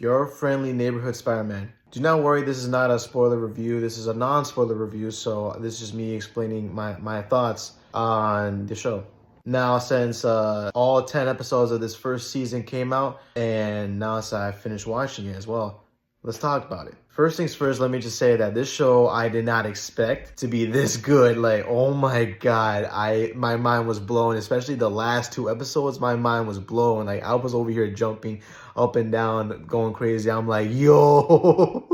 Your Friendly Neighborhood Spider-Man. Do not worry, this is not a spoiler review. This is a non-spoiler review, so this is me explaining my thoughts on the show. Now, since all 10 episodes of this first season came out, and now since I finished watching it as well, let's talk about it. First things first, let me just say that this show I did not expect to be this good. Like, oh my god, my mind was blown. Especially the last 2 episodes, my mind was blown. Like, I was over here jumping up and down, going crazy. I'm like, yo.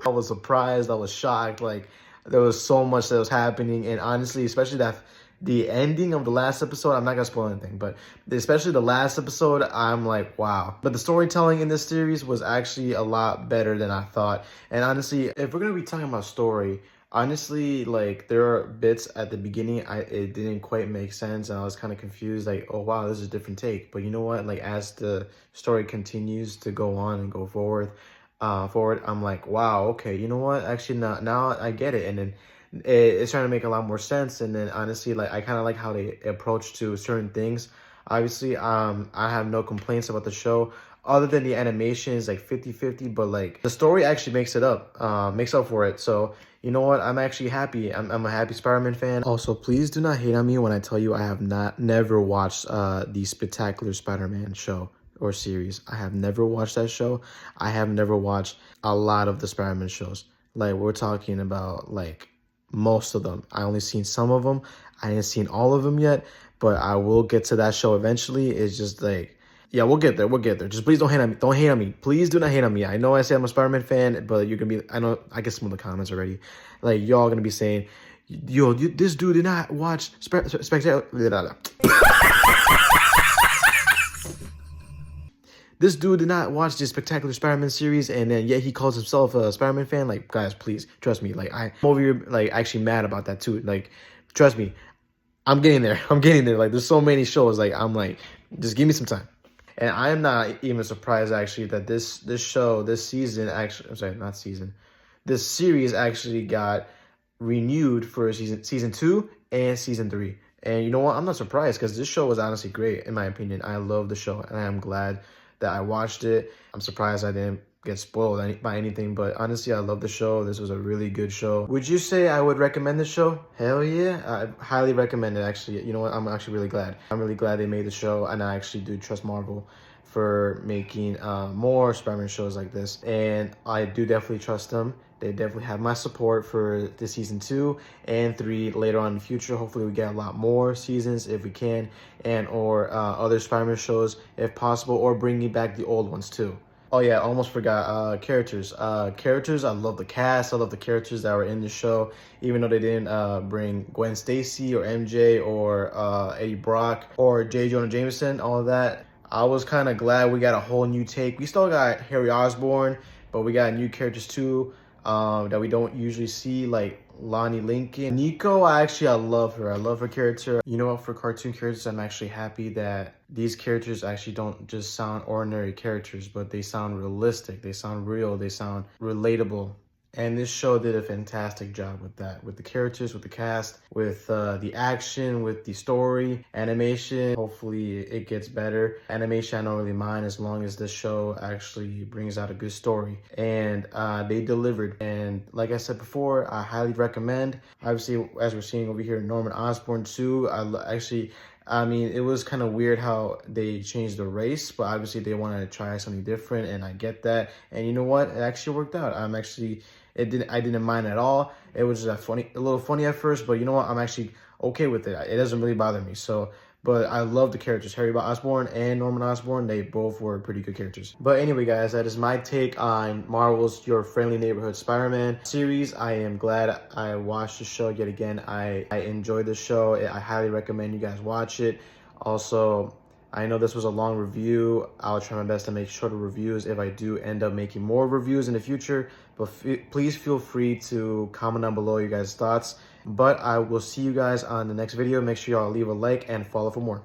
I was surprised. I was shocked. Like, there was so much that was happening, and honestly, especially that the ending of the last episode, I'm not gonna spoil anything, but especially the last episode, I'm like, wow. But the storytelling in this series was actually a lot better than I thought. And honestly, if we're gonna be talking about story, honestly, like, there are bits at the beginning it didn't quite make sense, and I was kind of confused, like, oh wow, this is a different take. But you know what, like, as the story continues to go on and go forward, I'm like, wow, okay, you know what, actually now I get it. And then it's trying to make a lot more sense. And then honestly, like, I kind of like how they approach to certain things. Obviously, I have no complaints about the show other than the animation is like 50-50, but like the story actually makes up for it. So you know what, I'm actually happy. I'm a happy Spider-Man fan. Also, please do not hate on me when I tell you I have never watched the Spectacular Spider-Man show or series. I have never watched that show. I have never watched a lot of the Spider-Man shows. Like, we're talking about like most of them. I only seen some of them. I ain't seen all of them yet, but I will get to that show eventually. It's just like, yeah, we'll get there. We'll get there. Just please don't hate on me. Don't hate on me. Please do not hate on me. I know I say I'm a Spider-Man fan, but you're gonna be, I get some of the comments already. Like, y'all gonna be saying, yo, this dude did not watch Spectacular. This dude did not watch the Spectacular Spider-Man series, and then yet he calls himself a Spider-Man fan. Like, guys, please, trust me. Like, I'm over here, like, actually mad about that too. Like, trust me, I'm getting there. I'm getting there. Like, there's so many shows. Like, I'm like, just give me some time. And I am not even surprised, actually, that this show, this season, actually, I'm sorry, not season, this series actually got renewed for season 2 and season 3. And you know what? I'm not surprised, because this show was honestly great, in my opinion. I love the show, and I am glad that I watched it. I'm surprised I didn't get spoiled by anything, but honestly, I love the show. This was a really good show. Would you say I would recommend this show? Hell yeah. I highly recommend it, actually. You know what? I'm actually really glad. I'm really glad they made the show, and I actually do trust Marvel for making more Spider-Man shows like this. And I do definitely trust them. They definitely have my support for the season 2 and 3 later on in the future. Hopefully we get a lot more seasons if we can, and or other Spider-Man shows if possible, or bringing back the old ones too. Oh yeah, almost forgot characters. Characters, I love the cast. I love the characters that were in the show, even though they didn't bring Gwen Stacy or MJ or Eddie Brock or J. Jonah Jameson, all of that. I was kind of glad we got a whole new take. We still got Harry Osborn, but we got new characters too that we don't usually see, like Lonnie Lincoln. Nico, I love her. I love her character. You know what, for cartoon characters, I'm actually happy that these characters actually don't just sound ordinary characters, but they sound realistic. They sound real. They sound relatable. And this show did a fantastic job with that, with the characters, with the cast, with the action, with the story, animation. Hopefully it gets better. Animation, I don't really mind as long as the show actually brings out a good story. And they delivered. And like I said before, I highly recommend. Obviously, as we're seeing over here, Norman Osborn too. I mean, it was kind of weird how they changed the race, but obviously they wanted to try something different, and I get that. And you know what? It actually worked out. I didn't mind at all. It was just a little funny at first, but you know what? I'm actually okay with it. It doesn't really bother me. So, but I love the characters. Harry Osborn and Norman Osborn, they both were pretty good characters. But anyway, guys, that is my take on Marvel's Your Friendly Neighborhood Spider-Man series. I am glad I watched the show yet again. I enjoyed the show. I highly recommend you guys watch it. Also, I know this was a long review. I'll try my best to make shorter reviews if I do end up making more reviews in the future. But please feel free to comment down below your guys' thoughts. But I will see you guys on the next video. Make sure y'all leave a like and follow for more.